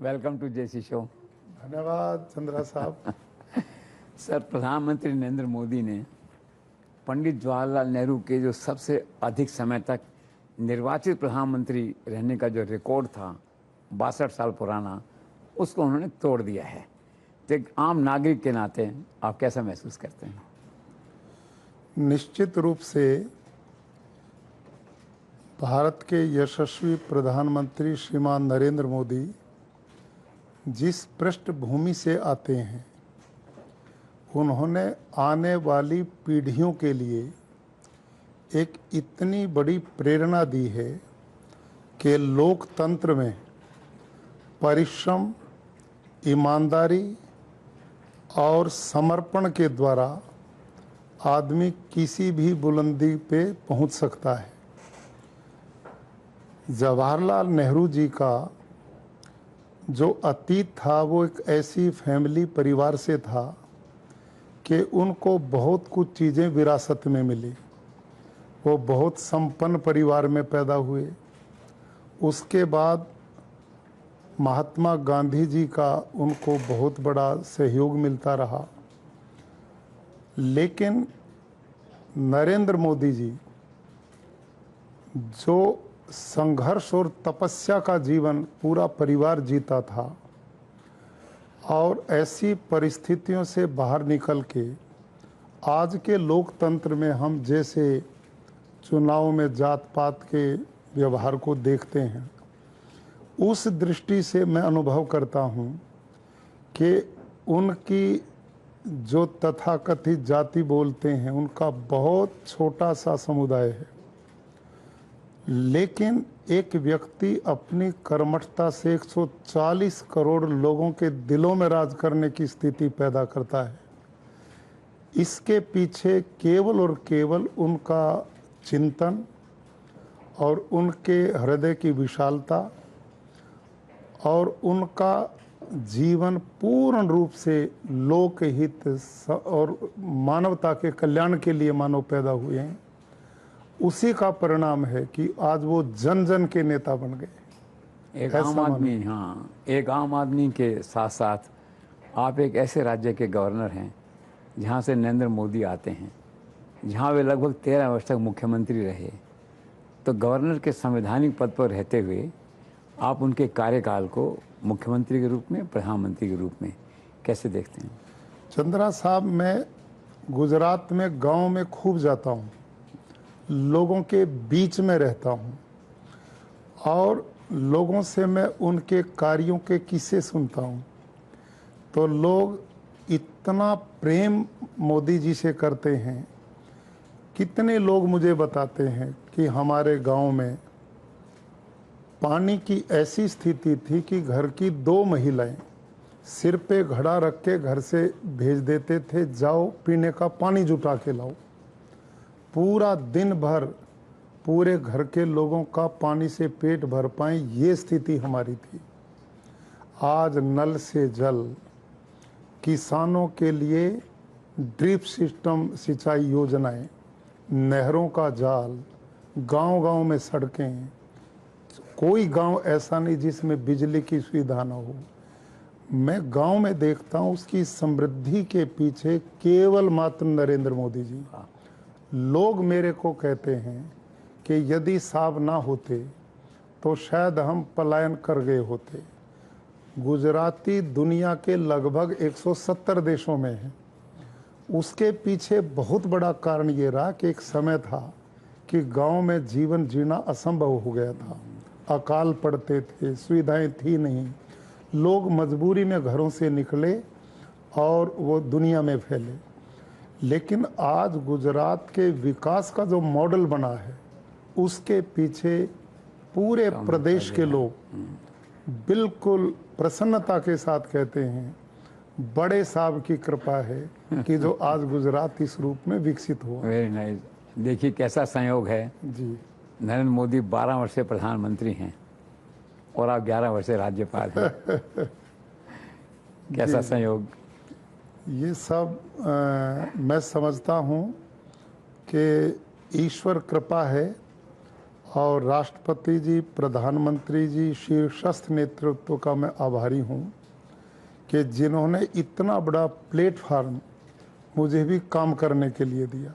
Welcome to JC show. धन्यवाद चंद्रा साहब। Sir, प्रधानमंत्री नरेंद्र मोदी ने पंडित जवाहरलाल नेहरू के जो सबसे अधिक समय तक निर्वाचित प्रधानमंत्री रहने का जो रिकॉर्ड था 62 साल पुराना, उसको उन्होंने तोड़ दिया है। तो एक आम नागरिक के नाते आप कैसा महसूस करते हैं? निश्चित रूप से भारत के यशस्वी प्रधानमंत्री श्रीमान नरेंद्र मोदी जिस पृष्ठभूमि से आते हैं, उन्होंने आने वाली पीढ़ियों के लिए एक इतनी बड़ी प्रेरणा दी है कि लोकतंत्र में परिश्रम, ईमानदारी और समर्पण के द्वारा आदमी किसी भी बुलंदी पे पहुंच सकता है। जवाहरलाल नेहरू जी का जो अतीत था वो एक ऐसी फैमिली परिवार से था कि उनको बहुत कुछ चीज़ें विरासत में मिली। वो बहुत संपन्न परिवार में पैदा हुए। उसके बाद महात्मा गांधी जी का उनको बहुत बड़ा सहयोग मिलता रहा। लेकिन नरेंद्र मोदी जी जो संघर्ष और तपस्या का जीवन पूरा परिवार जीता था और ऐसी परिस्थितियों से बाहर निकल के आज के लोकतंत्र में हम जैसे चुनाव में जात पात के व्यवहार को देखते हैं, उस दृष्टि से मैं अनुभव करता हूं कि उनकी जो तथाकथित जाति बोलते हैं उनका बहुत छोटा सा समुदाय है, लेकिन एक व्यक्ति अपनी कर्मठता से 140 करोड़ लोगों के दिलों में राज करने की स्थिति पैदा करता है। इसके पीछे केवल और केवल उनका चिंतन और उनके हृदय की विशालता और उनका जीवन पूर्ण रूप से लोकहित और मानवता के कल्याण के लिए मानव पैदा हुए हैं। उसी का परिणाम है कि आज वो जन जन के नेता बन गए। एक आम आदमी, हाँ, एक आम आदमी के साथ साथ आप एक ऐसे राज्य के गवर्नर हैं जहाँ से नरेंद्र मोदी आते हैं, जहाँ वे लगभग 13 वर्ष तक मुख्यमंत्री रहे। तो गवर्नर के संवैधानिक पद पर रहते हुए आप उनके कार्यकाल को मुख्यमंत्री के रूप में, प्रधानमंत्री के रूप में कैसे देखते हैं? चंद्रा साहब, मैं गुजरात में गांव में खूब जाता हूँ, लोगों के बीच में रहता हूँ और लोगों से मैं उनके कार्यों के किस्से सुनता हूँ। तो लोग इतना प्रेम मोदी जी से करते हैं। कितने लोग मुझे बताते हैं कि हमारे गांव में पानी की ऐसी स्थिति थी कि घर की 2 महिलाएं सिर पे घड़ा रख के घर से भेज देते थे, जाओ पीने का पानी जुटा के लाओ। पूरा दिन भर पूरे घर के लोगों का पानी से पेट भर पाए, ये स्थिति हमारी थी। आज नल से जल, किसानों के लिए ड्रिप सिस्टम सिंचाई योजनाएं, नहरों का जाल, गांव-गांव में सड़कें, कोई गांव ऐसा नहीं जिसमें बिजली की सुविधा न हो। मैं गांव में देखता हूं उसकी समृद्धि के पीछे केवल मात्र नरेंद्र मोदी जी। लोग मेरे को कहते हैं कि यदि साहब ना होते तो शायद हम पलायन कर गए होते। गुजराती दुनिया के लगभग 170 देशों में है। उसके पीछे बहुत बड़ा कारण ये रहा कि एक समय था कि गांव में जीवन जीना असंभव हो गया था। अकाल पड़ते थे, सुविधाएं थी नहीं, लोग मजबूरी में घरों से निकले और वो दुनिया में फैले। लेकिन आज गुजरात के विकास का जो मॉडल बना है, उसके पीछे पूरे प्रदेश के लोग बिल्कुल प्रसन्नता के साथ कहते हैं, बड़े साहब की कृपा है कि जो आज गुजरात इस रूप में विकसित हुआ। Very nice. देखिए कैसा संयोग है जी। नरेंद्र मोदी 12 वर्ष से प्रधानमंत्री हैं और आप 11 वर्ष से राज्यपाल हैं। कैसा संयोग। ये सब मैं समझता हूँ कि ईश्वर कृपा है और राष्ट्रपति जी, प्रधानमंत्री जी, शीर्षस्थ नेतृत्व का मैं आभारी हूं कि जिन्होंने इतना बड़ा प्लेटफार्म मुझे भी काम करने के लिए दिया।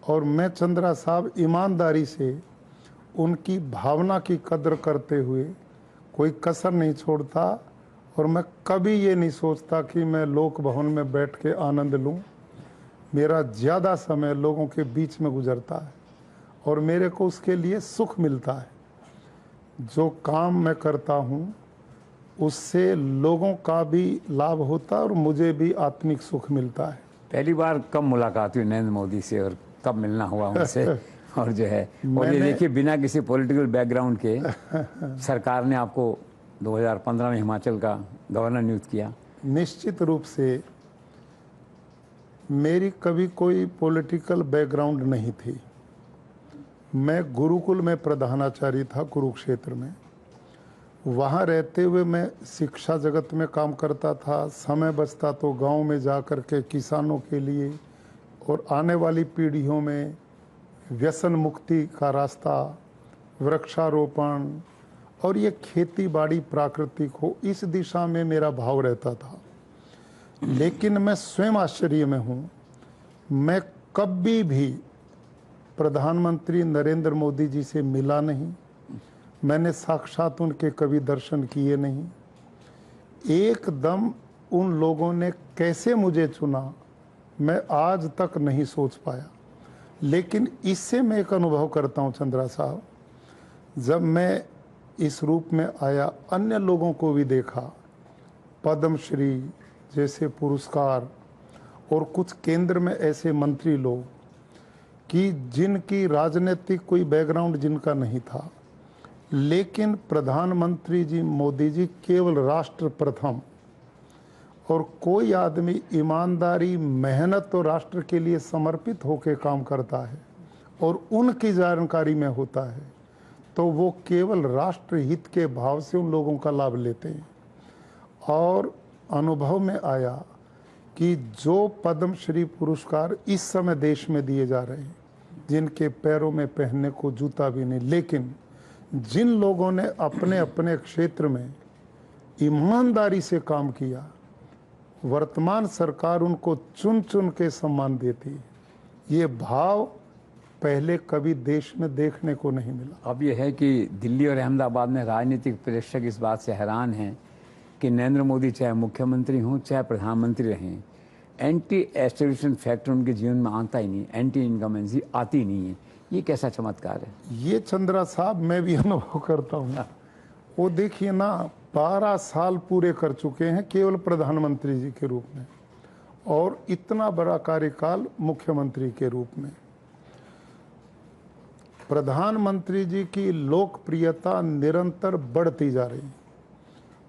और मैं चंद्रा साहब ईमानदारी से उनकी भावना की कद्र करते हुए कोई कसर नहीं छोड़ता, और मैं कभी ये नहीं सोचता कि मैं लोक भवन में बैठ के आनंद लूं। मेरा ज़्यादा समय लोगों के बीच में गुजरता है और मेरे को उसके लिए सुख मिलता है। जो काम मैं करता हूँ उससे लोगों का भी लाभ होता है और मुझे भी आत्मिक सुख मिलता है। पहली बार कब मुलाकात हुई नरेंद्र मोदी से और कब मिलना हुआ उनसे? और जो है, और ये देखिए, बिना किसी पॉलिटिकल बैकग्राउंड के सरकार ने आपको 2015 में हिमाचल का गवर्नर नियुक्त किया। निश्चित रूप से मेरी कभी कोई पॉलिटिकल बैकग्राउंड नहीं थी। मैं गुरुकुल में प्रधानाचार्य था कुरुक्षेत्र में। वहाँ रहते हुए मैं शिक्षा जगत में काम करता था। समय बचता तो गांव में जा कर के किसानों के लिए और आने वाली पीढ़ियों में व्यसन मुक्ति का रास्ता, वृक्षारोपण और ये खेती बाड़ी प्राकृतिक हो, इस दिशा में मेरा भाव रहता था। लेकिन मैं स्वयं आश्चर्य में हूँ, मैं कभी भी प्रधानमंत्री नरेंद्र मोदी जी से मिला नहीं, मैंने साक्षात उनके कभी दर्शन किए नहीं। एकदम उन लोगों ने कैसे मुझे चुना, मैं आज तक नहीं सोच पाया। लेकिन इससे मैं एक अनुभव करता हूँ चंद्रा साहब, जब मैं इस रूप में आया, अन्य लोगों को भी देखा, पद्मश्री जैसे पुरस्कार, और कुछ केंद्र में ऐसे मंत्री लोग कि जिनकी राजनीतिक कोई बैकग्राउंड जिनका नहीं था, लेकिन प्रधानमंत्री जी मोदी जी केवल राष्ट्र प्रथम, और कोई आदमी ईमानदारी, मेहनत और राष्ट्र के लिए समर्पित होकर काम करता है और उनकी जानकारी में होता है, तो वो केवल राष्ट्र हित के भाव से उन लोगों का लाभ लेते हैं। और अनुभव में आया कि जो पद्मश्री पुरस्कार इस समय देश में दिए जा रहे हैं, जिनके पैरों में पहनने को जूता भी नहीं, लेकिन जिन लोगों ने अपने अपने क्षेत्र में ईमानदारी से काम किया, वर्तमान सरकार उनको चुन चुन के सम्मान देती है। ये भाव पहले कभी देश में देखने को नहीं मिला। अब यह है कि दिल्ली और अहमदाबाद में राजनीतिक प्रेक्षक इस बात से हैरान हैं कि नरेंद्र मोदी चाहे मुख्यमंत्री हों चाहे प्रधानमंत्री रहें, एंटी एस्टेब्लिशमेंट फैक्टर उनके जीवन में आता ही नहीं, एंटी इनकमेंसी आती नहीं है। ये कैसा चमत्कार है? ये चंद्रा साहब मैं भी अनुभव करता हूँ। वो देखिए ना, 12 साल पूरे कर चुके हैं केवल प्रधानमंत्री जी के रूप में, और इतना बड़ा कार्यकाल मुख्यमंत्री के रूप में। प्रधानमंत्री जी की लोकप्रियता निरंतर बढ़ती जा रही,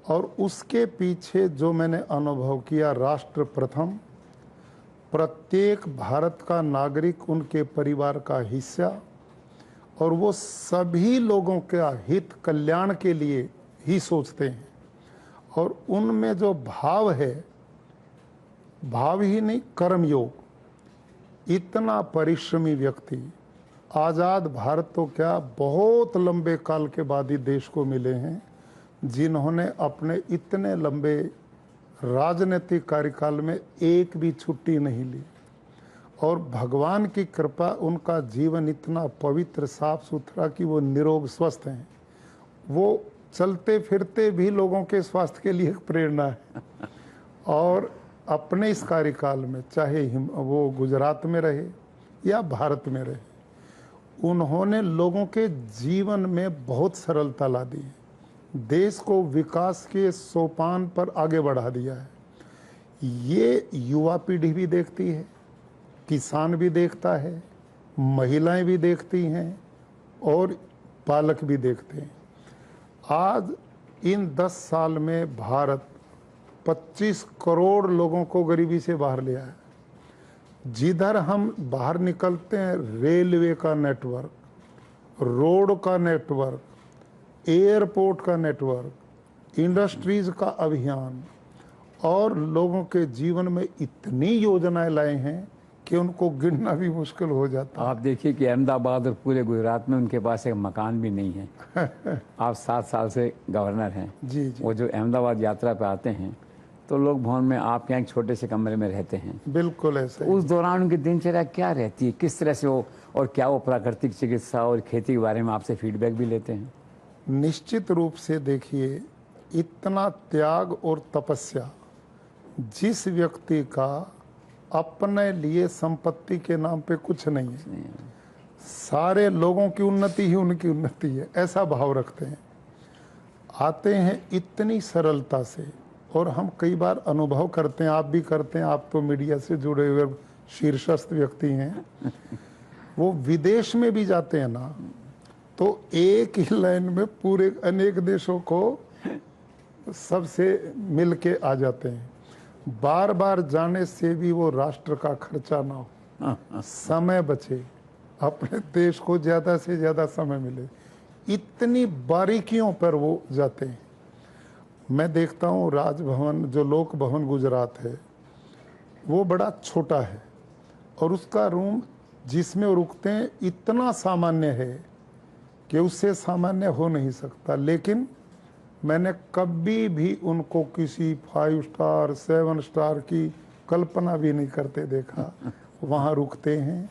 और उसके पीछे जो मैंने अनुभव किया, राष्ट्र प्रथम, प्रत्येक भारत का नागरिक उनके परिवार का हिस्सा, और वो सभी लोगों का हित कल्याण के लिए ही सोचते हैं। और उनमें जो भाव है, भाव ही नहीं कर्मयोग, इतना परिश्रमी व्यक्ति आज़ाद भारत तो क्या, बहुत लंबे काल के बाद ही देश को मिले हैं, जिन्होंने अपने इतने लंबे राजनीतिक कार्यकाल में एक भी छुट्टी नहीं ली। और भगवान की कृपा, उनका जीवन इतना पवित्र, साफ सुथरा कि वो निरोग स्वस्थ हैं। वो चलते फिरते भी लोगों के स्वास्थ्य के लिए प्रेरणा है। और अपने इस कार्यकाल में, चाहे वो गुजरात में रहे या भारत में रहे, उन्होंने लोगों के जीवन में बहुत सरलता ला दी, देश को विकास के सोपान पर आगे बढ़ा दिया है। ये युवा पीढ़ी भी देखती है, किसान भी देखता है, महिलाएं भी देखती हैं और पालक भी देखते हैं। आज इन 10 साल में भारत 25 करोड़ लोगों को गरीबी से बाहर ले आया। जिधर हम बाहर निकलते हैं, रेलवे का नेटवर्क, रोड का नेटवर्क, एयरपोर्ट का नेटवर्क, इंडस्ट्रीज का अभियान, और लोगों के जीवन में इतनी योजनाएं लाए हैं कि उनको गिनना भी मुश्किल हो जाता। आप देखिए कि अहमदाबाद और पूरे गुजरात में उनके पास एक मकान भी नहीं है। आप 7 साल से गवर्नर हैं। जी जी, वो जो अहमदाबाद यात्रा पे आते हैं तो लोग भवन में आप यहाँ एक छोटे से कमरे में रहते हैं। बिल्कुल ऐसा ही। उस दौरान उनकी दिनचर्या क्या रहती है, किस तरह से वो, और क्या वो प्राकृतिक चिकित्सा और खेती के बारे में आपसे फीडबैक भी लेते हैं? निश्चित रूप से देखिए, इतना त्याग और तपस्या जिस व्यक्ति का अपने लिए संपत्ति के नाम पे कुछ नहीं है, सारे लोगों की उन्नति ही उनकी उन्नति है, ऐसा भाव रखते हैं। आते हैं इतनी सरलता से, और हम कई बार अनुभव करते हैं, आप भी करते हैं, आप तो मीडिया से जुड़े हुए शीर्षस्थ व्यक्ति हैं। वो विदेश में भी जाते हैं ना, तो एक ही लाइन में पूरे अनेक देशों को सबसे मिल के आ जाते हैं। बार बार जाने से भी वो राष्ट्र का खर्चा ना हो, समय बचे, अपने देश को ज़्यादा से ज़्यादा समय मिले, इतनी बारीकियों पर वो जाते हैं। मैं देखता हूँ राजभवन, जो लोक भवन गुजरात है, वो बड़ा छोटा है, और उसका रूम जिसमें वो रुकते हैं इतना सामान्य है कि उससे सामान्य हो नहीं सकता। लेकिन मैंने कभी भी उनको किसी 5 स्टार 7 स्टार की कल्पना भी नहीं करते देखा। वहाँ रुकते हैं,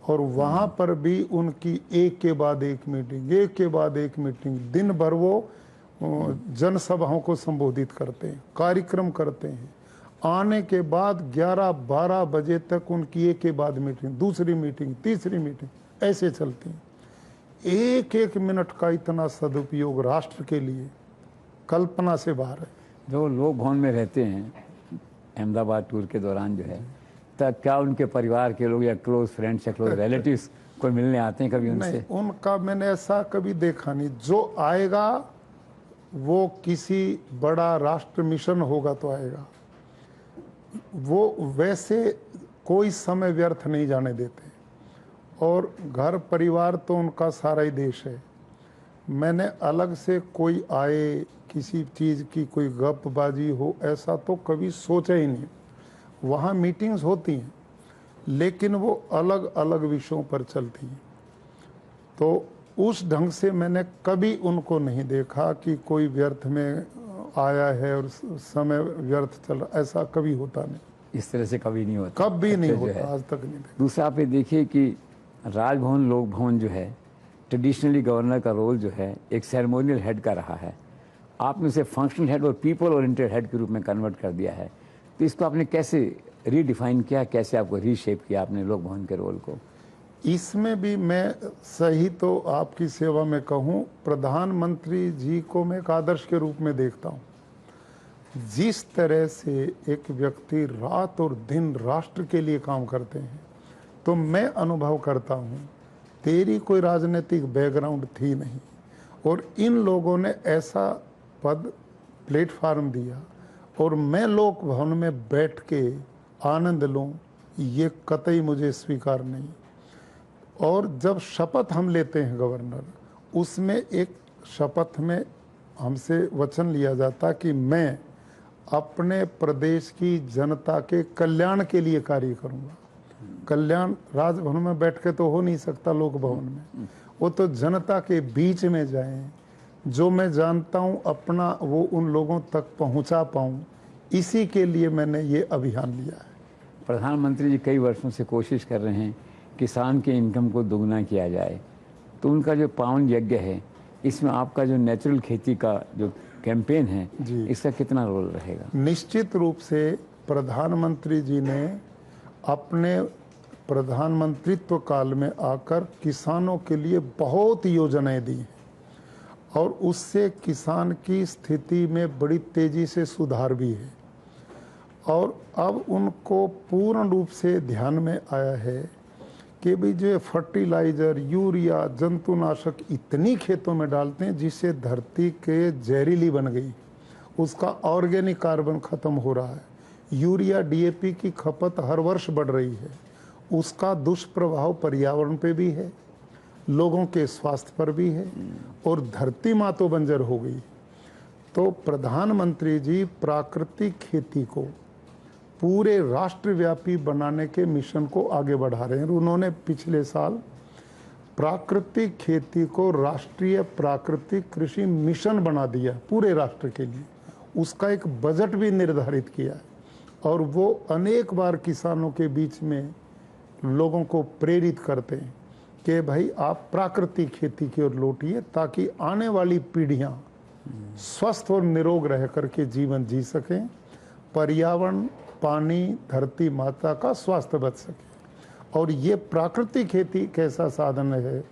और वहाँ पर भी उनकी एक के बाद एक मीटिंग, एक के बाद एक मीटिंग, दिन भर वो जनसभाओं को संबोधित करते हैं, कार्यक्रम करते हैं। आने के बाद 11-12 बजे तक उनकी एक के बाद मीटिंग, दूसरी मीटिंग, तीसरी मीटिंग, ऐसे चलती हैं। एक एक मिनट का इतना सदुपयोग राष्ट्र के लिए कल्पना से बाहर है। जो लोग भवन में रहते हैं अहमदाबाद टूर के दौरान जो है, तब क्या उनके परिवार के लोग या क्लोज फ्रेंड्स या क्लोज रिलेटिव्स कोई मिलने आते हैं कभी उनसे? नहीं, उनका मैंने ऐसा कभी देखा नहीं। जो आएगा वो किसी बड़ा राष्ट्र मिशन होगा तो आएगा। वो वैसे कोई समय व्यर्थ नहीं जाने देते, और घर परिवार तो उनका सारा ही देश है। मैंने अलग से कोई आए, किसी चीज़ की कोई गपबाजी हो, ऐसा तो कभी सोचा ही नहीं। वहाँ मीटिंग्स होती हैं, लेकिन वो अलग अलग विषयों पर चलती हैं। तो उस ढंग से मैंने कभी उनको नहीं देखा कि कोई व्यर्थ में आया है और समय व्यर्थ चल रहा, ऐसा कभी होता नहीं। इस तरह से कभी नहीं होता, कभी नहीं जो होता, है। आज तक नहीं देखा। दूसरा आप ये देखिए कि राजभवन लोक भवन जो है, ट्रेडिशनली गवर्नर का रोल जो है एक सेरेमोनियल हेड का रहा है। आपने उसे फंक्शनल हेड और पीपल ओरिएंटेड हेड के रूप में कन्वर्ट कर दिया है। तो इसको आपने कैसे रीडिफाइन किया, कैसे आपको रीशेप किया आपने लोक भवन के रोल को? इसमें भी मैं सही तो आपकी सेवा में कहूँ, प्रधानमंत्री जी को मैं एक आदर्श के रूप में देखता हूँ। जिस तरह से एक व्यक्ति रात और दिन राष्ट्र के लिए काम करते हैं, तो मैं अनुभव करता हूँ तेरी कोई राजनीतिक बैकग्राउंड थी नहीं, और इन लोगों ने ऐसा पद प्लेटफार्म दिया, और मैं लोक भवन में बैठ के आनंद लूँ, ये कतई मुझे स्वीकार नहीं। और जब शपथ हम लेते हैं गवर्नर, उसमें एक शपथ में हमसे वचन लिया जाता कि मैं अपने प्रदेश की जनता के कल्याण के लिए कार्य करूंगा। कल्याण राजभवन में बैठ के तो हो नहीं सकता, लोक भवन में। वो तो जनता के बीच में जाएं, जो मैं जानता हूँ अपना वो उन लोगों तक पहुँचा पाऊँ, इसी के लिए मैंने ये अभियान लिया है। प्रधानमंत्री जी कई वर्षों से कोशिश कर रहे हैं किसान के इनकम को दोगुना किया जाए, तो उनका जो पावन यज्ञ है, इसमें आपका जो नेचुरल खेती का जो कैंपेन है, इसका कितना रोल रहेगा? निश्चित रूप से प्रधानमंत्री जी ने अपने प्रधानमंत्रित्व काल में आकर किसानों के लिए बहुत योजनाएं दी हैं, और उससे किसान की स्थिति में बड़ी तेजी से सुधार भी है। और अब उनको पूर्ण रूप से ध्यान में आया है कि भाई जो फर्टिलाइज़र, यूरिया, जंतुनाशक इतनी खेतों में डालते हैं जिससे धरती के जहरीली बन गई, उसका ऑर्गेनिक कार्बन खत्म हो रहा है। यूरिया, डीएपी की खपत हर वर्ष बढ़ रही है, उसका दुष्प्रभाव पर्यावरण पे भी है, लोगों के स्वास्थ्य पर भी है, और धरती माँ तो बंजर हो गई। तो प्रधानमंत्री जी प्राकृतिक खेती को पूरे राष्ट्रव्यापी बनाने के मिशन को आगे बढ़ा रहे हैं। उन्होंने पिछले साल प्राकृतिक खेती को राष्ट्रीय प्राकृतिक कृषि मिशन बना दिया पूरे राष्ट्र के लिए। उसका एक बजट भी निर्धारित किया है और वो अनेक बार किसानों के बीच में लोगों को प्रेरित करते हैं कि भाई आप प्राकृतिक खेती की ओर लौटिए ताकि आने वाली पीढ़ियां स्वस्थ और निरोग रह करके जीवन जी सकें, पर्यावरण, पानी, धरती माता का स्वास्थ्य बच सके। और ये प्राकृतिक खेती एक ऐसा साधन है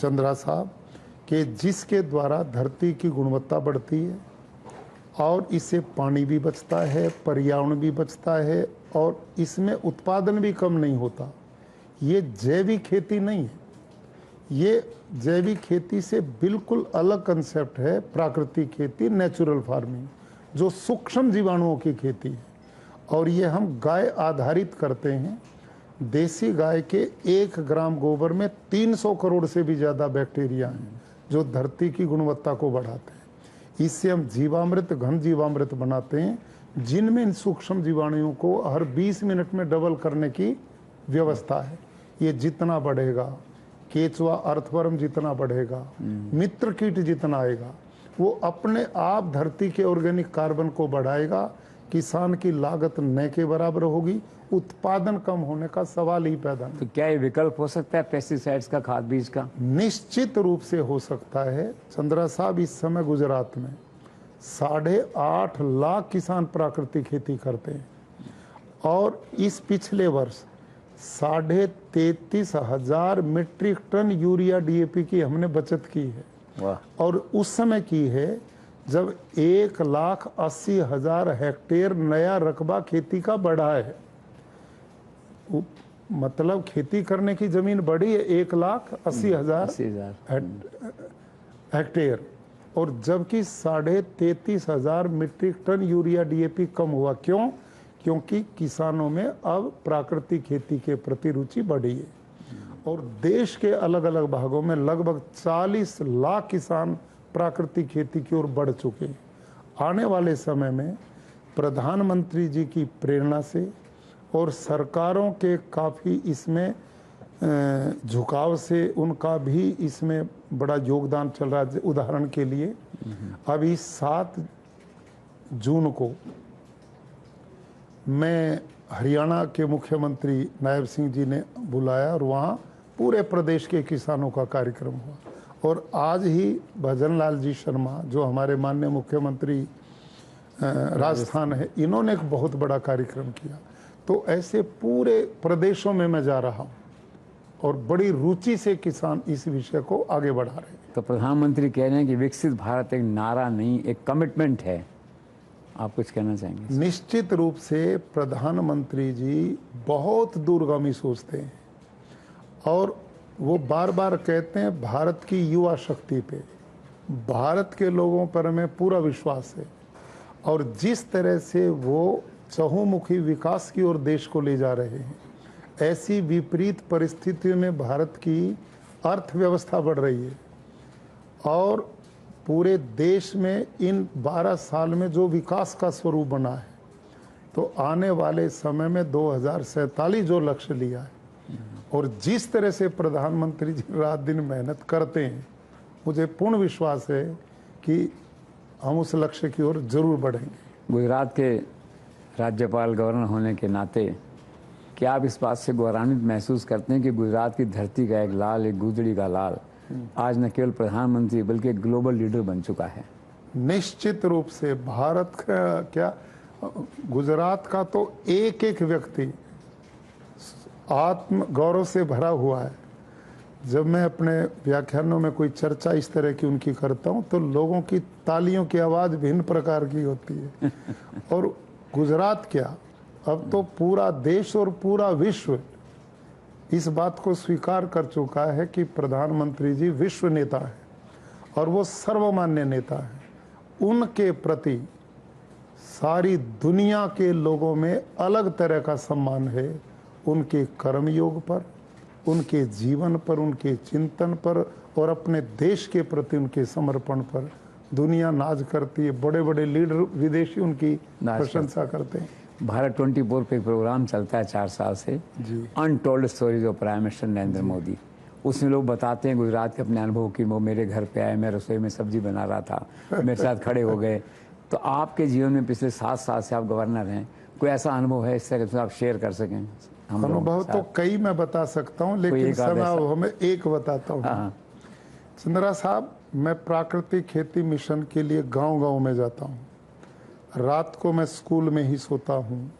चंद्रा साहब कि जिसके द्वारा धरती की गुणवत्ता बढ़ती है और इससे पानी भी बचता है, पर्यावरण भी बचता है और इसमें उत्पादन भी कम नहीं होता। ये जैविक खेती नहीं है, ये जैविक खेती से बिल्कुल अलग कंसेप्ट है प्राकृतिक खेती, नेचुरल फार्मिंग, जो सूक्ष्म जीवाणुओं की खेती है। और ये हम गाय आधारित करते हैं। देसी गाय के 1 ग्राम गोबर में 300 करोड़ से भी ज़्यादा बैक्टीरिया हैं जो धरती की गुणवत्ता को बढ़ाते हैं। इससे हम जीवामृत, घन जीवामृत बनाते हैं जिनमें इन सूक्ष्म जीवाणुओं को हर 20 मिनट में डबल करने की व्यवस्था है। ये जितना बढ़ेगा, केचुआ अर्थवर्म जितना बढ़ेगा, मित्र कीट जितना आएगा, वो अपने आप धरती के ऑर्गेनिक कार्बन को बढ़ाएगा। किसान की लागत न के बराबर होगी, उत्पादन कम होने का सवाल ही पैदा नहीं। तो क्या ये विकल्प हो सकता है पेस्टिसाइड्स का, खाद बीज का? निश्चित रूप से हो सकता है चंद्रा साहब। इस समय गुजरात में 8.5 लाख किसान प्राकृतिक खेती करते हैं और इस पिछले वर्ष 33,500 मीट्रिक टन यूरिया DAP की हमने बचत की है। वाह। और उस समय की है जब 1,80,000 हेक्टेयर नया रकबा खेती का बढ़ा है। मतलब खेती करने की जमीन बढ़ी है 1,80,000 हेक्टेयर और जबकि 33,500 मीट्रिक टन यूरिया DAP कम हुआ। क्यों? क्योंकि किसानों में अब प्राकृतिक खेती के प्रति रुचि बढ़ी है और देश के अलग अलग भागों में लगभग 40 लाख किसान प्राकृतिक खेती की ओर बढ़ चुके हैं। आने वाले समय में प्रधानमंत्री जी की प्रेरणा से और सरकारों के काफ़ी इसमें झुकाव से उनका भी इसमें बड़ा योगदान चल रहा है। उदाहरण के लिए अभी 7 जून को मैं हरियाणा के मुख्यमंत्री नायब सिंह जी ने बुलाया और वहाँ पूरे प्रदेश के किसानों का कार्यक्रम हुआ। और आज ही भजन लाल जी शर्मा जो हमारे माननीय मुख्यमंत्री राजस्थान है, इन्होंने एक बहुत बड़ा कार्यक्रम किया। तो ऐसे पूरे प्रदेशों में मैं जा रहा हूँ और बड़ी रुचि से किसान इस विषय को आगे बढ़ा रहे हैं। तो प्रधानमंत्री कह रहे हैं कि विकसित भारत एक नारा नहीं, एक कमिटमेंट है। आप कुछ कहना चाहेंगे? निश्चित रूप से प्रधानमंत्री जी बहुत दूरगामी सोचते हैं और वो बार बार कहते हैं भारत की युवा शक्ति पे, भारत के लोगों पर हमें पूरा विश्वास है। और जिस तरह से वो चहुमुखी विकास की ओर देश को ले जा रहे हैं, ऐसी विपरीत परिस्थितियों में भारत की अर्थव्यवस्था बढ़ रही है और पूरे देश में इन 12 साल में जो विकास का स्वरूप बना है, तो आने वाले समय में 2047 जो लक्ष्य लिया है और जिस तरह से प्रधानमंत्री जी रात दिन मेहनत करते हैं, मुझे पूर्ण विश्वास है कि हम उस लक्ष्य की ओर जरूर बढ़ेंगे। गुजरात के राज्यपाल गवर्नर होने के नाते क्या आप इस बात से गौरवान्वित महसूस करते हैं कि गुजरात की धरती का एक लाल, एक गुदड़ी का लाल आज न केवल प्रधानमंत्री बल्कि एक ग्लोबल लीडर बन चुका है? निश्चित रूप से भारत का क्या, गुजरात का तो एक एक व्यक्ति आत्म गौरव से भरा हुआ है। जब मैं अपने व्याख्यानों में कोई चर्चा इस तरह की उनकी करता हूं तो लोगों की तालियों की आवाज़ भिन्न प्रकार की होती है। और गुजरात क्या, अब तो पूरा देश और पूरा विश्व इस बात को स्वीकार कर चुका है कि प्रधानमंत्री जी विश्व नेता है और वो सर्वमान्य नेता है। उनके प्रति सारी दुनिया के लोगों में अलग तरह का सम्मान है। उनके कर्मयोग पर, उनके जीवन पर, उनके चिंतन पर और अपने देश के प्रति उनके समर्पण पर दुनिया नाज करती है। बड़े बड़े लीडर विदेशी उनकी प्रशंसा करते हैं। भारत 24 पे एक प्रोग्राम चलता है 4 साल से, जी। Untold stories of prime minister Narendra Modi. उसमें लोग बताते हैं गुजरात के अपने अनुभव की। वो मेरे घर पे आए, मैं रसोई में सब्जी बना रहा था, मेरे साथ खड़े हो गए। तो आपके जीवन में पिछले 7 साल से आप गवर्नर हैं, कोई ऐसा अनुभव है इस तरह से आप शेयर कर सकें? हम लोगों अनुभव के तो साथ। कई मैं बता सकता हूँ, कोई लेकिन एक आध समय ऐसा। अब हमें एक बताता हूँ। हाँ, चंद्रा साहब, मैं प्राकृतिक खेती मिशन के लिए गांव-गांव में जाता हूँ। रात को मैं स्कूल में ही सोता हूँ,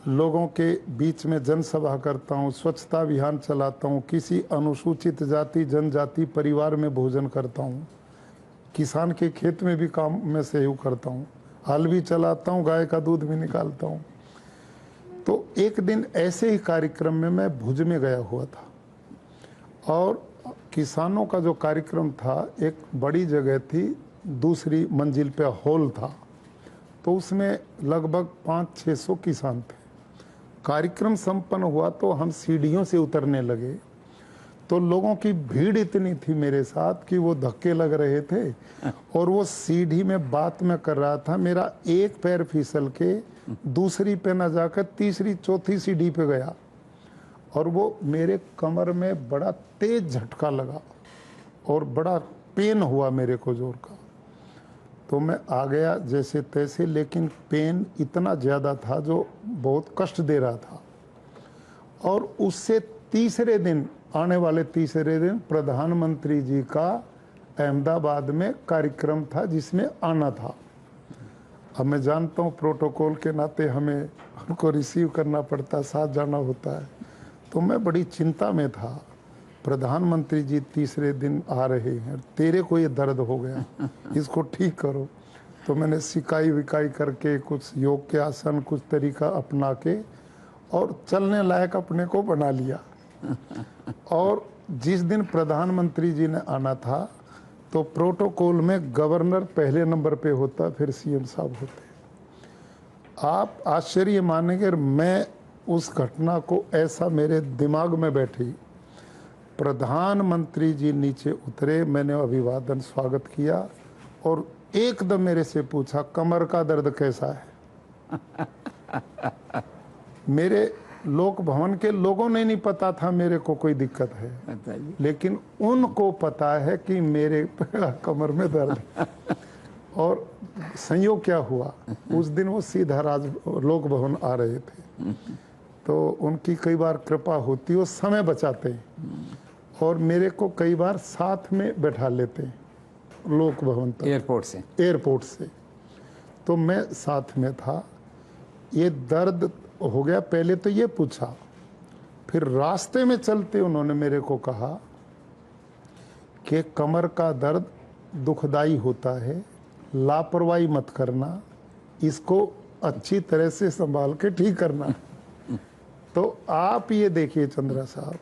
लोगों के बीच में जनसभा करता हूँ, स्वच्छता अभियान चलाता हूँ, किसी अनुसूचित जाति जनजाति परिवार में भोजन करता हूँ, किसान के खेत में भी काम में सहयोग करता हूँ, हल भी चलाता हूँ, गाय का दूध भी निकालता हूँ। तो एक दिन ऐसे ही कार्यक्रम में मैं भुज में गया हुआ था और किसानों का जो कार्यक्रम था, एक बड़ी जगह थी, दूसरी मंजिल पे हॉल था, तो उसमें लगभग 500-600 किसान थे। कार्यक्रम संपन्न हुआ तो हम सीढ़ियों से उतरने लगे, तो लोगों की भीड़ इतनी थी मेरे साथ कि वो धक्के लग रहे थे और वो सीढ़ी में बात मैं कर रहा था, मेरा एक पैर फिसल के दूसरी पे न जाकर तीसरी चौथी सीढ़ी पे गया और वो मेरे कमर में बड़ा तेज झटका लगा और बड़ा पेन हुआ मेरे को जोर का। तो मैं आ गया जैसे तैसे, लेकिन पेन इतना ज़्यादा था जो बहुत कष्ट दे रहा था। और उससे तीसरे दिन, आने वाले तीसरे दिन प्रधानमंत्री जी का अहमदाबाद में कार्यक्रम था जिसमें आना था। अब मैं जानता हूँ प्रोटोकॉल के नाते हमें उनको रिसीव करना पड़ता, साथ जाना होता है, तो मैं बड़ी चिंता में था। प्रधानमंत्री जी तीसरे दिन आ रहे हैं, तेरे को ये दर्द हो गया, इसको ठीक करो। तो मैंने सिकाई विकाई करके कुछ योग के आसन, कुछ तरीका अपना के और चलने लायक अपने को बना लिया। और जिस दिन प्रधानमंत्री जी ने आना था तो प्रोटोकॉल में गवर्नर पहले नंबर पे होता, फिर सीएम साहब होते। आप आश्चर्य मानेंगे, मैं उस घटना को ऐसा मेरे दिमाग में बैठी। प्रधानमंत्री जी नीचे उतरे, मैंने अभिवादन स्वागत किया और एकदम मेरे से पूछा, कमर का दर्द कैसा है? मेरे लोक भवन के लोगों ने नहीं पता था मेरे को कोई दिक्कत है, लेकिन उनको पता है कि मेरे कमर में दर्द है। और संयोग क्या हुआ, उस दिन वो सीधा लोक भवन आ रहे थे, तो उनकी कई बार कृपा होती, वो समय बचाते हैं और मेरे को कई बार साथ में बैठा लेते हैं लोक भवन तक, एयरपोर्ट से। तो मैं साथ में था। ये दर्द हो गया, पहले तो ये पूछा, फिर रास्ते में चलते उन्होंने मेरे को कहा कि कमर का दर्द दुखदाई होता है, लापरवाही मत करना, इसको अच्छी तरह से संभाल के ठीक करना। तो आप ये देखिए चंद्रा साहब,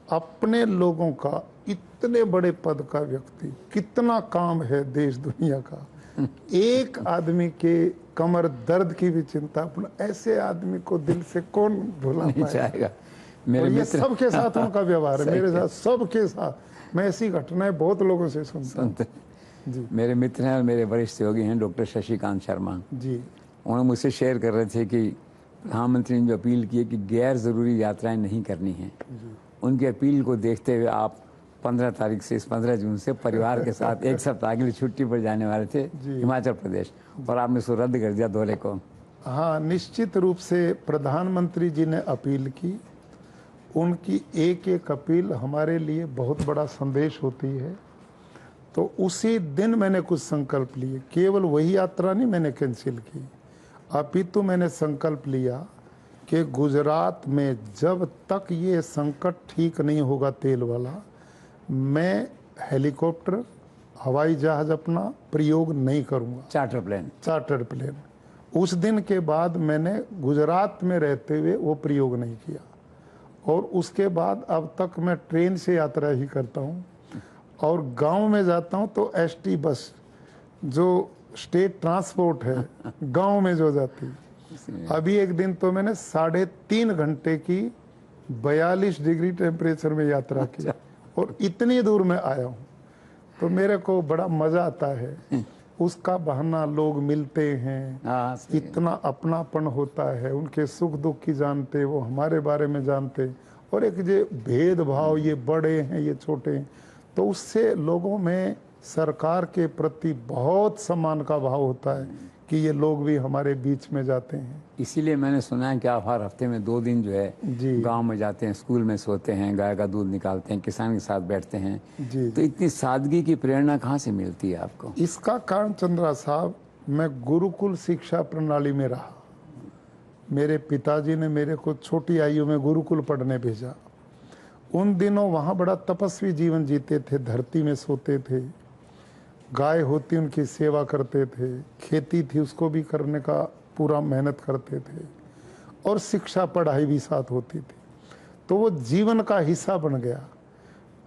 अपने लोगों का, इतने बड़े पद का व्यक्ति, कितना काम है देश दुनिया का, एक आदमी के कमर दर्द की भी चिंता, अपना ऐसे आदमी को दिल से कौन भुला पाएगा। मेरे मित्र सबके साथ उनका व्यवहार है, मेरे साथ, सबके साथ। मैं ऐसी घटनाएं बहुत लोगों से सुनता हूं। जी, मेरे मित्र हैं और मेरे वरिष्ठ सहयोगी हैं डॉक्टर शशिकांत शर्मा जी। उन्होंने मुझसे शेयर कर रहे थे कि प्रधानमंत्री ने जो अपील की है कि गैर जरूरी यात्राएं नहीं करनी हैं, उनकी अपील को देखते हुए आप 15 तारीख से, इस 15 जून से परिवार के साथ एक सप्ताह के लिए छुट्टी पर जाने वाले थे हिमाचल प्रदेश, और आपने उसको रद्द कर दिया दौरे को। हाँ, निश्चित रूप से प्रधानमंत्री जी ने अपील की, उनकी एक एक अपील हमारे लिए बहुत बड़ा संदेश होती है। तो उसी दिन मैंने कुछ संकल्प लिए, केवल वही यात्रा नहीं मैंने कैंसिल की, अपितु मैंने संकल्प लिया कि गुजरात में जब तक ये संकट ठीक नहीं होगा तेल वाला, मैं हेलीकॉप्टर, हवाई जहाज अपना प्रयोग नहीं करूंगा, चार्टर प्लेन। उस दिन के बाद मैंने गुजरात में रहते हुए वो प्रयोग नहीं किया, और उसके बाद अब तक मैं ट्रेन से यात्रा ही करता हूँ, और गांव में जाता हूँ तो एसटी बस, जो स्टेट ट्रांसपोर्ट है, गांव में जो जाती। अभी एक दिन तो मैंने 3.5 घंटे की 42 डिग्री टेम्परेचर में यात्रा की, और इतनी दूर में आया हूँ, तो मेरे को बड़ा मजा आता है। उसका बहाना लोग मिलते हैं, हाँ, सही है। इतना अपनापन होता है, उनके सुख दुख की जानते, वो हमारे बारे में जानते, और एक ये भेदभाव, ये बड़े हैं ये छोटे हैं, तो उससे लोगों में सरकार के प्रति बहुत सम्मान का भाव होता है कि ये लोग भी हमारे बीच में जाते हैं। इसीलिए मैंने सुना है कि आप हर हफ्ते में 2 दिन जो है जी गांव में जाते हैं, स्कूल में सोते हैं, गाय का दूध निकालते हैं, किसान के साथ बैठते हैं। जी तो इतनी सादगी की प्रेरणा कहाँ से मिलती है आपको? इसका कारण चंद्रा साहब, मैं गुरुकुल शिक्षा प्रणाली में रहा। मेरे पिताजी ने मेरे को छोटी आयु में गुरुकुल पढ़ने भेजा। उन दिनों वहाँ बड़ा तपस्वी जीवन जीते थे, धरती में सोते थे, गाय होती उनकी सेवा करते थे, खेती थी उसको भी करने का पूरा मेहनत करते थे, और शिक्षा पढ़ाई भी साथ होती थी, तो वो जीवन का हिस्सा बन गया।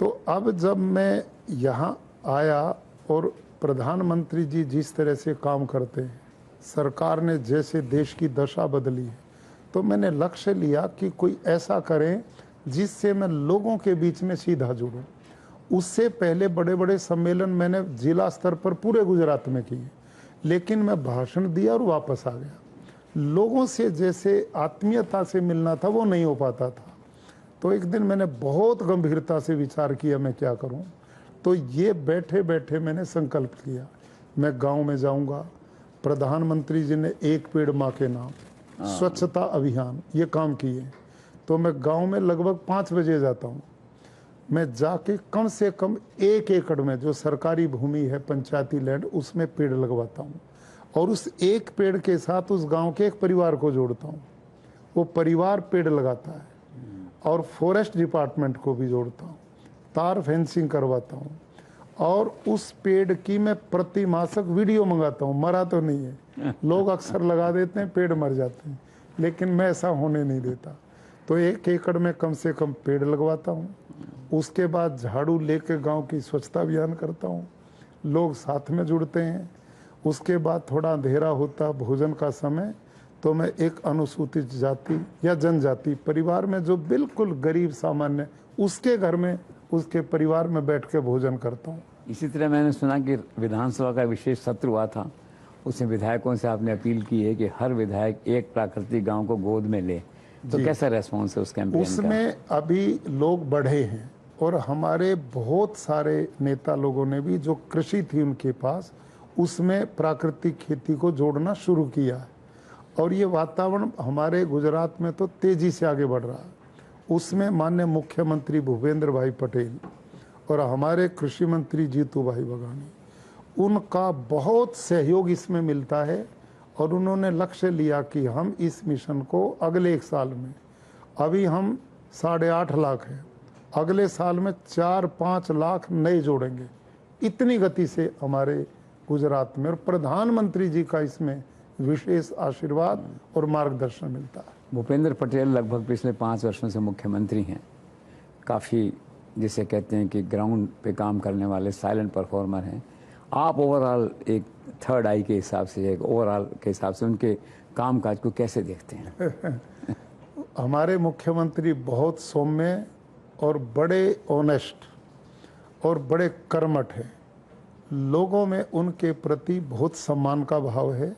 तो अब जब मैं यहाँ आया और प्रधानमंत्री जी जिस तरह से काम करते हैं, सरकार ने जैसे देश की दशा बदली है, तो मैंने लक्ष्य लिया कि कोई ऐसा करें जिससे मैं लोगों के बीच में सीधा जुड़ूं। उससे पहले बड़े बड़े सम्मेलन मैंने जिला स्तर पर पूरे गुजरात में किए, लेकिन मैं भाषण दिया और वापस आ गया। लोगों से जैसे आत्मीयता से मिलना था वो नहीं हो पाता था। तो एक दिन मैंने बहुत गंभीरता से विचार किया मैं क्या करूं। तो ये बैठे बैठे मैंने संकल्प लिया, मैं गांव में जाऊंगा। प्रधानमंत्री जी ने एक पेड़ माँ के नाम, स्वच्छता अभियान, ये काम किए। तो मैं गांव में लगभग 5 बजे जाता हूँ। मैं जाके कम से कम 1 एकड़ में जो सरकारी भूमि है, पंचायती लैंड, उसमें पेड़ लगवाता हूँ, और उस एक पेड़ के साथ उस गांव के एक परिवार को जोड़ता हूँ। वो परिवार पेड़ लगाता है, और फॉरेस्ट डिपार्टमेंट को भी जोड़ता हूँ, तार फेंसिंग करवाता हूँ, और उस पेड़ की मैं प्रति मासक वीडियो मंगाता हूँ। मरा तो नहीं है, लोग अक्सर लगा देते हैं पेड़ मर जाते हैं, लेकिन मैं ऐसा होने नहीं देता। तो 1 एकड़ में कम से कम पेड़ लगवाता हूँ। उसके बाद झाड़ू लेके गांव की स्वच्छता अभियान करता हूँ, लोग साथ में जुड़ते हैं। उसके बाद थोड़ा अंधेरा होता, भोजन का समय, तो मैं एक अनुसूचित जाति या जनजाति परिवार में जो बिल्कुल गरीब सामान्य, उसके घर में, उसके परिवार में बैठ के भोजन करता हूँ। इसी तरह मैंने सुना कि विधानसभा का विशेष सत्र हुआ था, उसमें विधायकों से आपने अपील की है कि हर विधायक एक प्राकृतिक गांव को गोद में ले। तो कैसा रेस्पॉन्स है उस कैंपेन का? उसमें अभी लोग बढ़े हैं, और हमारे बहुत सारे नेता लोगों ने भी, जो कृषि थी उनके पास, उसमें प्राकृतिक खेती को जोड़ना शुरू किया है। और ये वातावरण हमारे गुजरात में तो तेजी से आगे बढ़ रहा है। उसमें माननीय मुख्यमंत्री भूपेंद्र भाई पटेल और हमारे कृषि मंत्री जीतू भाई बघानी, उनका बहुत सहयोग इसमें मिलता है। और उन्होंने लक्ष्य लिया कि हम इस मिशन को अगले 1 साल में, अभी हम 8.5 लाख हैं, अगले साल में 4-5 लाख नए जोड़ेंगे। इतनी गति से हमारे गुजरात में, और प्रधानमंत्री जी का इसमें विशेष आशीर्वाद और मार्गदर्शन मिलता है। भूपेंद्र पटेल लगभग पिछले 5 वर्षों से मुख्यमंत्री हैं। काफ़ी जिसे कहते हैं कि ग्राउंड पे काम करने वाले साइलेंट परफॉर्मर हैं। आप ओवरऑल एक थर्ड आई के हिसाब से, एक ओवरऑल के हिसाब से उनके कामकाज को कैसे देखते हैं? हमारे मुख्यमंत्री बहुत सौम्य और बड़े ऑनेस्ट और बड़े कर्मठ हैं। लोगों में उनके प्रति बहुत सम्मान का भाव है,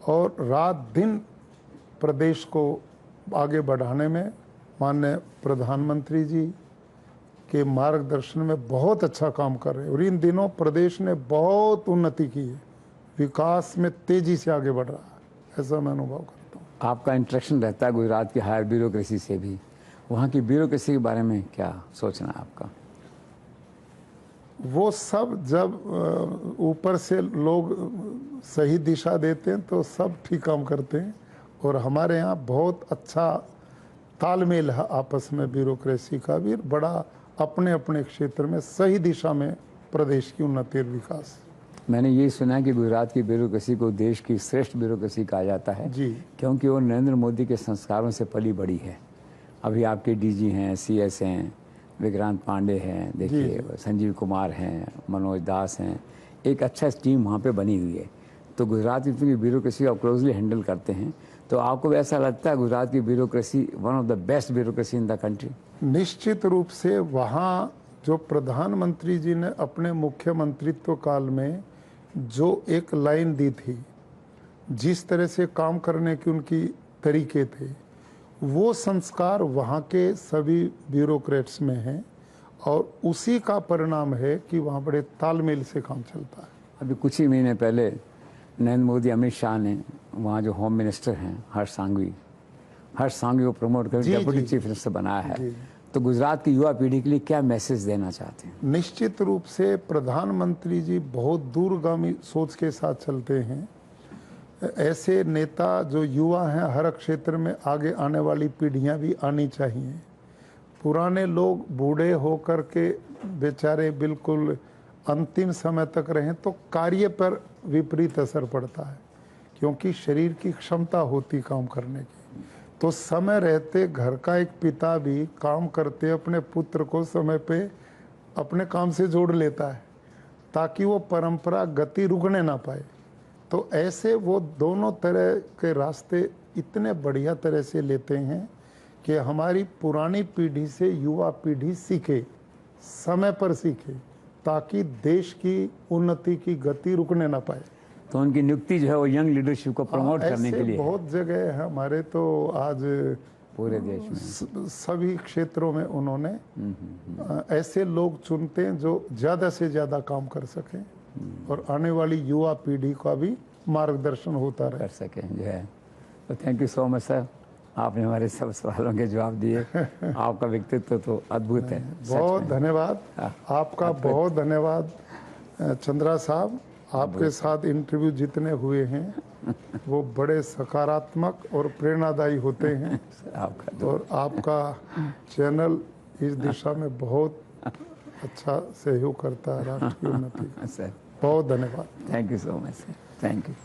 और रात दिन प्रदेश को आगे बढ़ाने में माननीय प्रधानमंत्री जी के मार्गदर्शन में बहुत अच्छा काम कर रहे हैं। और इन दिनों प्रदेश ने बहुत उन्नति की है, विकास में तेजी से आगे बढ़ रहा है, ऐसा मैं अनुभव करता हूँ। आपका इंटरेक्शन रहता है गुजरात की हायर ब्यूरोक्रेसी से भी, वहाँ की ब्यूरोक्रेसी के बारे में क्या सोचना है आपका? वो सब जब ऊपर से लोग सही दिशा देते हैं तो सब ठीक काम करते हैं, और हमारे यहाँ बहुत अच्छा तालमेल है आपस में ब्यूरोक्रेसी का भी। बड़ा अपने अपने क्षेत्र में सही दिशा में प्रदेश की उन्नति और विकास। मैंने ये सुना है कि गुजरात की ब्यूरोक्रेसी को देश की श्रेष्ठ ब्यूरोक्रेसी कहा जाता है जी, क्योंकि वो नरेंद्र मोदी के संस्कारों से पली बड़ी है। अभी आपके डीजी हैं, सीएस हैं, विक्रांत पांडे हैं, देखिए संजीव कुमार हैं, मनोज दास हैं, एक अच्छा टीम वहाँ पे बनी हुई है। तो गुजरात की ब्यूरोक्रेसी आप क्लोजली हैंडल करते हैं, तो आपको भी ऐसा लगता है गुजरात की bureaucracy one of the best bureaucracy in the country? निश्चित रूप से वहाँ जो प्रधानमंत्री जी ने अपने मुख्यमंत्रित्व काल में जो एक लाइन दी थी, जिस तरह से काम करने की उनकी तरीके थे, वो संस्कार वहाँ के सभी ब्यूरोक्रेट्स में हैं और उसी का परिणाम है कि वहाँ बड़े तालमेल से काम चलता है। अभी कुछ ही महीने पहले नरेंद्र मोदी, अमित शाह ने वहाँ जो होम मिनिस्टर हैं हर्ष सांघवी को प्रमोट कर डेप्यूटी चीफ मिनिस्टर बनाया है। तो गुजरात की युवा पीढ़ी के लिए क्या मैसेज देना चाहते हैं? निश्चित रूप से प्रधानमंत्री जी बहुत दूरगामी सोच के साथ चलते हैं। ऐसे नेता जो युवा हैं, हर क्षेत्र में आगे आने वाली पीढ़ियां भी आनी चाहिए। पुराने लोग बूढ़े होकर के बेचारे बिल्कुल अंतिम समय तक रहें तो कार्य पर विपरीत असर पड़ता है, क्योंकि शरीर की क्षमता होती काम करने की। तो समय रहते घर का एक पिता भी काम करते अपने पुत्र को समय पे अपने काम से जोड़ लेता है, ताकि वो परंपरा गति रुकने ना पाए। तो ऐसे वो दोनों तरह के रास्ते इतने बढ़िया तरह से लेते हैं कि हमारी पुरानी पीढ़ी से युवा पीढ़ी सीखे, समय पर सीखे, ताकि देश की उन्नति की गति रुकने ना पाए। तो उनकी नियुक्ति जो है वो यंग लीडरशिप को प्रमोट करने के लिए बहुत जगह है हमारे, तो आज पूरे देश में सभी क्षेत्रों में उन्होंने ऐसे लोग चुनते हैं जो ज़्यादा से ज़्यादा काम कर सकें और आने वाली युवा पीढ़ी का भी मार्गदर्शन होता रहे, कर सकें जो है। तो thank you so much sir, आपने हमारे सब सवालों के जवाब दिए। आपका व्यक्तित्व तो अद्भुत है। बहुत धन्यवाद आपका, बहुत धन्यवाद चंद्रा साहब। आपके साथ इंटरव्यू जितने हुए हैं वो बड़े सकारात्मक और प्रेरणादायी होते हैं आपका और आपका चैनल इस दिशा में बहुत अच्छा सहयोग करता है राष्ट्र की उन्नति। सर बहुत धन्यवाद। Thank you so much sir, thank you.